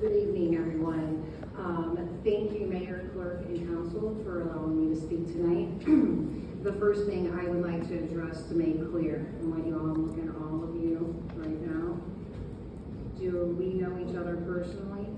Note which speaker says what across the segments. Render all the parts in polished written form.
Speaker 1: Good evening, everyone. Thank you, Mayor, Clerk, and Council for allowing me to speak tonight. The first thing I would like to address to make clear, I want you all, I'm looking at all of you right now. Do we know each other personally?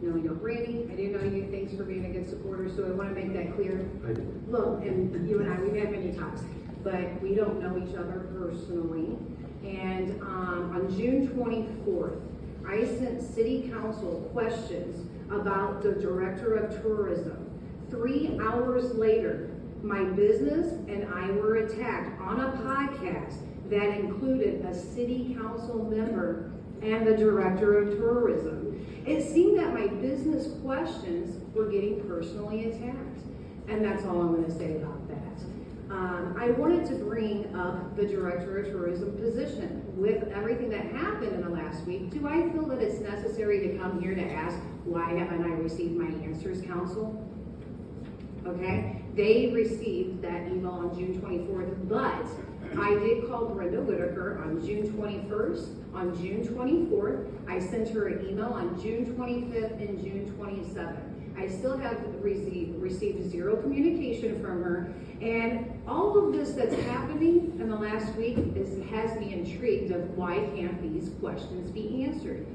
Speaker 1: No, we don't. Randy, I do know you. Thanks for being a good supporter, so I want to make that clear.
Speaker 2: I do.
Speaker 1: Look, and you and I, we've had many talks, but we don't know each other personally. And on June 24th, I sent City Council questions about the Director of Tourism. 3 hours later, my business and I were attacked on a podcast that included a City Council member and the Director of Tourism. It seemed that my business questions were getting personally attacked. And that's all I'm going to say about that. I wanted to bring up the Director of Tourism position. With everything that happened in the last week, do I feel that it's necessary to come here to ask, why haven't I received my answers, Council? Okay, they received that email on June 24th, but I did call Brenda Whitaker on June 21st, on June 24th. I sent her an email on June 25th and June 27th. I still have received zero communication from her, and all of this that's happening in the last week has me intrigued of why can't these questions be answered.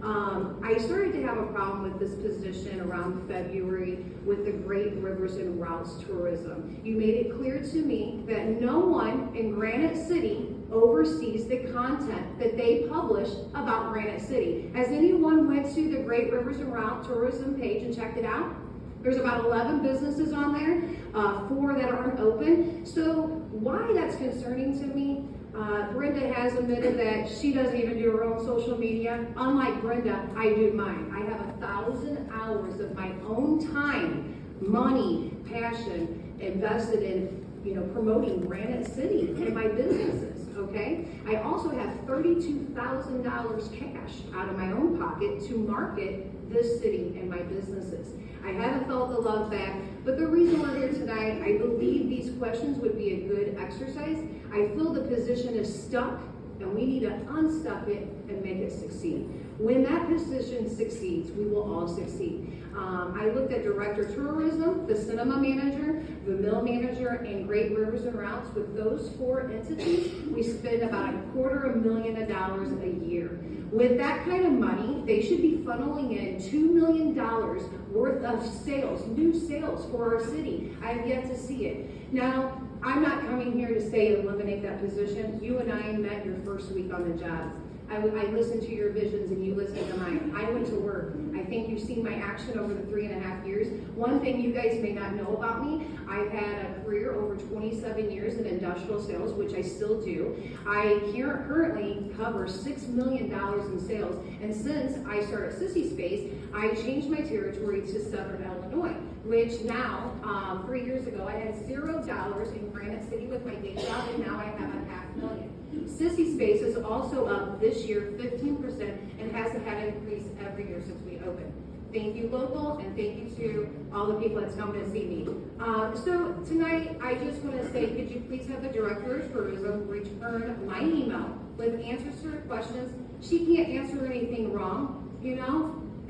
Speaker 1: I started to have a problem with this position around February with the Great Rivers and Routes Tourism. You made it clear to me that no one in Granite City oversees the content that they publish about Granite City. Has anyone went to the Great Rivers and Routes Tourism page and checked it out? There's about 11 businesses on there, 4 that aren't open. So why that's concerning to me, Brenda has admitted that she doesn't even do her own social media. Unlike Brenda, I do mine. I have 1,000 hours of my own time, money, passion invested in promoting Granite City and my businesses, okay? I also have $32,000 cash out of my own pocket to market this city and my businesses. I haven't felt the love back, but the reason we're here tonight, I believe these questions would be a good exercise. I feel the position is stuck, and we need to unstuck it and make it succeed. When that position succeeds, we will all succeed. I looked at Director of Tourism, the Cinema Manager, the Mill Manager, and Great Rivers and Routes. With those 4 entities, we spend about $250,000 a year. With that kind of money, they should be funneling in $2 million worth of sales, new sales for our city. I have yet to see it. Now, I'm not coming here to say eliminate that position. You and I met your first week on the job. I listened to your visions and you listened to mine. I went to work. I think you've seen my action over the 3.5 years. One thing you guys may not know about me, I've had a career over 27 years in industrial sales, which I still do. I currently cover $6 million in sales. And since I started Sissy Space, I changed my territory to Southern Illinois, which now, 3 years ago, I had $0 in Granite City with my day job, and now I have $500,000. Sissy Space is also up this year 15% and has had an increase every year since we opened. Thank you, local, and thank you to all the people that's come to see me. So tonight, I just want to say, could you please have the Director of Tourism return my email with answers to her questions? She can't answer anything wrong,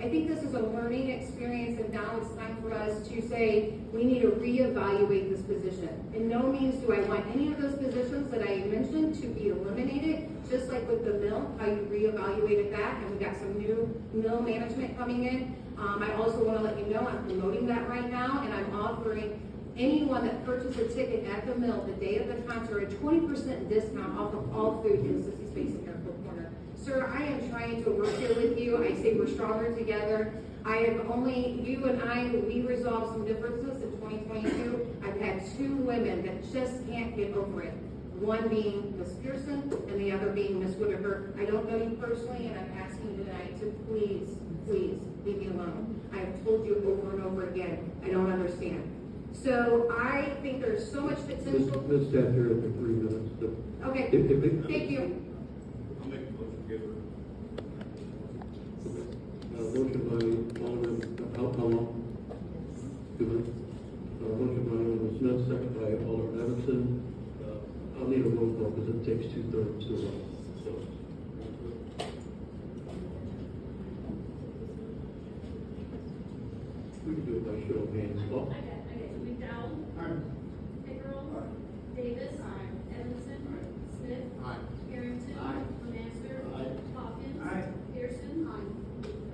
Speaker 1: I think this is a learning experience, and now it's time for us to say we need to reevaluate this position. In no means do I want any of those positions that I mentioned to be eliminated, just like with the mill, how you reevaluated that, and we got some new mill management coming in. I also want to let you know I'm promoting that right now, and I'm offering anyone that purchased a ticket at the mill the day of the concert a 20% discount off of all food in the Sissy Space in Airport Corner. Sir, I am trying to work here with you. I say we're stronger together. You and I, we resolved some differences in 2022. I've had 2 women that just can't get over it. One being Ms. Pierson and the other being Ms. Whitaker. I don't know you personally, and I'm asking you tonight to please leave me alone. I have told you over and over again, I don't understand. So I think there's so much potential.
Speaker 2: Ms. Taft, you're at the 3 minutes.
Speaker 1: Okay, thank you.
Speaker 3: I'll make a motion to give her.
Speaker 2: Motion by Alderman, how long? 2 minutes. Motion by Alderman Smith, second by Alderman Evanson. I'll need a roll call because it takes 2/3 to vote. So. it by show of hands. Oh,
Speaker 4: I got you. McDowell?
Speaker 3: Aye.
Speaker 4: Pickerel?
Speaker 3: Aye.
Speaker 4: Davis? Evanson? Smith? Harrington?
Speaker 3: Aye.
Speaker 4: Lemanster?
Speaker 3: Aye.
Speaker 4: Hawkins?
Speaker 3: Aye.
Speaker 4: Pearson?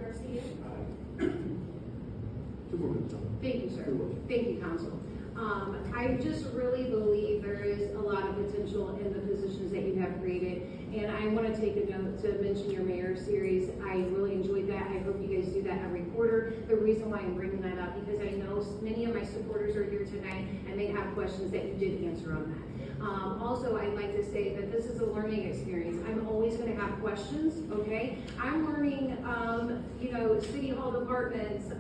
Speaker 4: Garcia?
Speaker 2: two more minutes.
Speaker 1: Thank you, sir.
Speaker 2: You're welcome.
Speaker 1: Thank you, council. I just really believe there is a lot of potential in the positions that you have created. And I want to take a note to mention your mayor series. I really enjoyed that. I hope you guys do that every quarter. The reason why I'm bringing that up, because I know many of my supporters are here tonight and they have questions that you did answer on that. Also, I'd like to say that this is a learning experience. I'm always going to have questions, okay? I'm learning, city hall departments,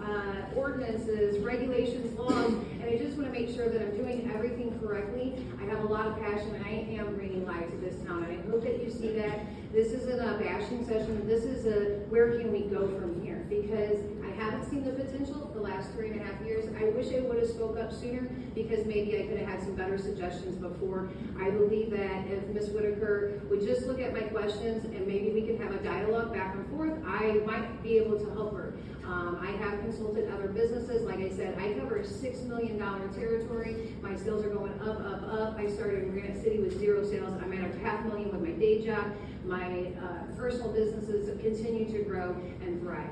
Speaker 1: ordinances, regulations, laws, and I just want to make sure that I'm doing everything correctly. I have a lot of passion, and I am bringing life to this town, and I hope that you see that. This isn't a bashing session. This is a where can we go from here? Because I haven't seen the potential the last 3.5 years. I wish I would have spoke up sooner because maybe I could have had some better suggestions before. I believe that if Ms. Whitaker would just look at my questions and maybe we could have a dialogue back and forth, I might be able to help her. I have consulted other businesses. Like I said, I cover a $6 million territory. My sales are going up, up, up. I started in Granite City with 0 sales. I'm at a $500,000 with my day job. My personal businesses continue to grow and thrive.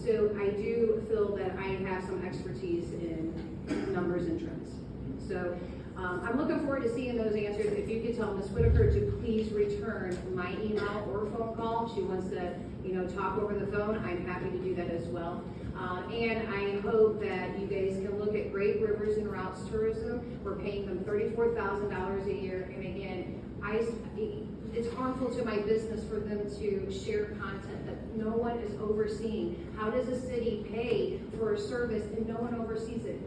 Speaker 1: So I do feel that I have some expertise in numbers and trends. So I'm looking forward to seeing those answers. If you could tell Ms. Whitaker to please return my email or phone call. If she wants to, talk over the phone, I'm happy to do that as well. And I hope that you guys can look at Great Rivers and Routes Tourism. We're paying them $34,000 a year. And again, it's harmful to my business for them to share content that no one is overseeing. How does a city pay for a service and no one oversees it?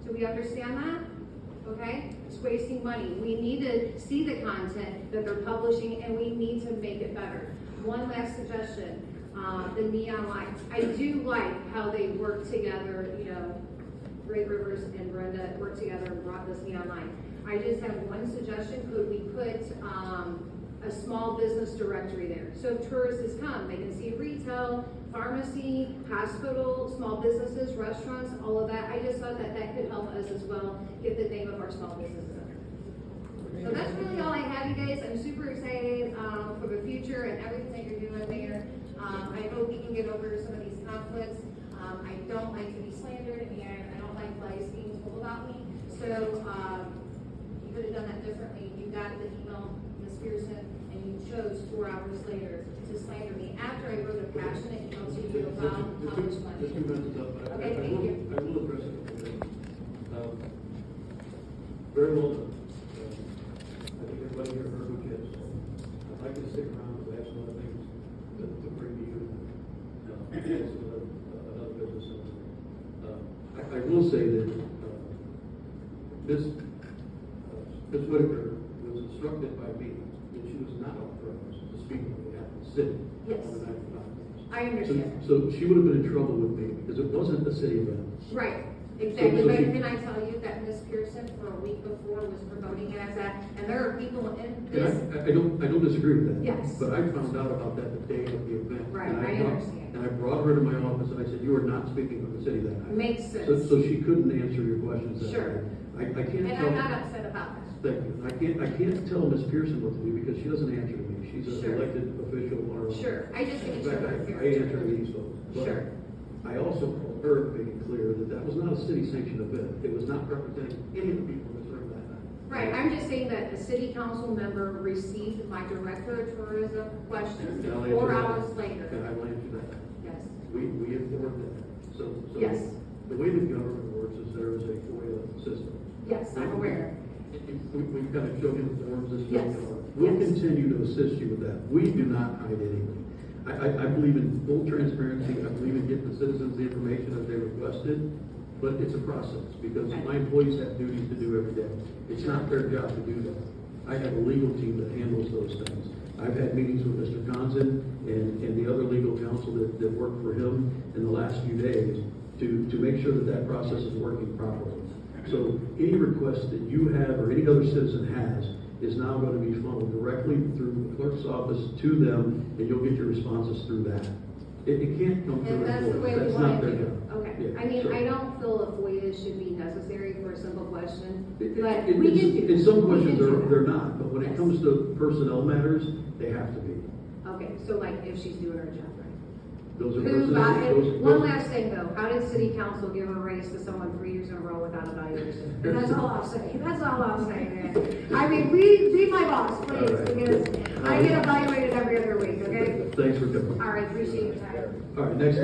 Speaker 1: Do we understand that? Okay? It's wasting money. We need to see the content that they're publishing and we need to make it better. One last suggestion, the neon lights. I do like how they work together, Great Rivers and Brenda worked together and brought this neon light. I just have one suggestion. Could we put a small business directory there? So if tourists come, they can see retail, pharmacy, hospital, small businesses, restaurants, all of that. I just thought that that could help us as well get the name of our small businesses up there. So that's really all I have, you guys. I'm super excited for the future and everything that you're doing there. I hope we can get over some of these conflicts. I don't like to be slandered and I don't like lies being told about me. So you could have done that differently. You got the email, Ms. Pierson, and you chose 4 hours later to slander me after I wrote a passionate email to you about how much money.
Speaker 2: Just 2 minutes up.
Speaker 1: Okay, thank you.
Speaker 2: I will address it. Very well done. I think everybody here heard what you had to say. I'd like you to stick around because I have some other things to bring to you. As another business owner. I will say that Ms. Whitaker was instructed by me that she was not authorized to speak on behalf of the city.
Speaker 1: Yes.
Speaker 2: On the night of the conference.
Speaker 1: I understand.
Speaker 2: So she would have been in trouble with me because it wasn't a city event.
Speaker 1: Right, exactly.
Speaker 2: So
Speaker 1: But
Speaker 2: she-
Speaker 1: can I tell you that Ms. Pierson for a week before was promoting it as that, and there are people in
Speaker 2: And
Speaker 1: this.
Speaker 2: I don't disagree with that.
Speaker 1: Yes.
Speaker 2: But I found out about that the day of the event.
Speaker 1: Right,
Speaker 2: And
Speaker 1: I
Speaker 2: brought-
Speaker 1: understand.
Speaker 2: And I brought her to my office and I said, you are not speaking for the city that night.
Speaker 1: Makes sense.
Speaker 2: So she couldn't answer your questions that
Speaker 1: Sure.
Speaker 2: day. I can't
Speaker 1: And
Speaker 2: tell.
Speaker 1: I'm not upset about that.
Speaker 2: Thank you. I can't tell Ms. Pearson what to do because she doesn't answer to me. She's an
Speaker 1: Sure.
Speaker 2: elected official on her own.
Speaker 1: Sure, I just think
Speaker 2: In
Speaker 1: it's
Speaker 2: fact,
Speaker 1: fair.
Speaker 2: I answer to these folks. But
Speaker 1: Sure.
Speaker 2: I also told her to make it clear that that was not a city sanctioned event. It was not representing any of the people in this room that night.
Speaker 1: Right, I'm just saying that a city council member received my director of tourism questions
Speaker 2: And I'll answer
Speaker 1: 4
Speaker 2: that.
Speaker 1: hours later.
Speaker 2: And I will answer that.
Speaker 1: Yes,
Speaker 2: We informed them. So
Speaker 1: Yes.
Speaker 2: the way the government works is there is a FOIA system.
Speaker 1: yes, I'm aware.
Speaker 2: We've kind of showed you the forms this week.
Speaker 1: Yes.
Speaker 2: We'll
Speaker 1: Yes.
Speaker 2: continue to assist you with that. We do not hide anything. I believe in full transparency. I believe in getting the citizens the information that they requested, but it's a process because
Speaker 1: Okay.
Speaker 2: my employees have duties to do every day. It's not their job to do that. I have a legal team that handles those things. I've had meetings with Mr. Conzen and the other legal counsel that worked for him in the last few days to make sure that that process is working properly. So any request that you have or any other citizen has is now going to be funneled directly through the clerk's office to them, and you'll get your responses through that. It can't come from
Speaker 1: And that's the way
Speaker 2: employees,
Speaker 1: we
Speaker 2: that's
Speaker 1: want
Speaker 2: not
Speaker 1: to
Speaker 2: their
Speaker 1: do
Speaker 2: job.
Speaker 1: it. Okay,
Speaker 2: Yeah,
Speaker 1: I mean,
Speaker 2: so-
Speaker 1: I don't feel a FOIA should be necessary for a simple question,
Speaker 2: It-
Speaker 1: but
Speaker 2: it-
Speaker 1: we
Speaker 2: it's-
Speaker 1: can do.
Speaker 2: In some
Speaker 1: we can
Speaker 2: questions,
Speaker 1: do that.
Speaker 2: they're not, but when it
Speaker 1: Yes.
Speaker 2: comes to personnel matters, they have to be.
Speaker 1: Okay, so like if she's doing her job right.
Speaker 2: Those are
Speaker 1: Who got
Speaker 2: personnel,
Speaker 1: it?
Speaker 2: those.
Speaker 1: One last thing though, how did city council give a raise to someone 3 years in a row without evaluation? And that's all I'll say, that's all I'm saying, man. I mean, be my boss, please,
Speaker 2: All right.
Speaker 1: because I get evaluated every other week, okay?
Speaker 2: Thanks for coming.
Speaker 1: All right, appreciate your time.
Speaker 2: All right, next up.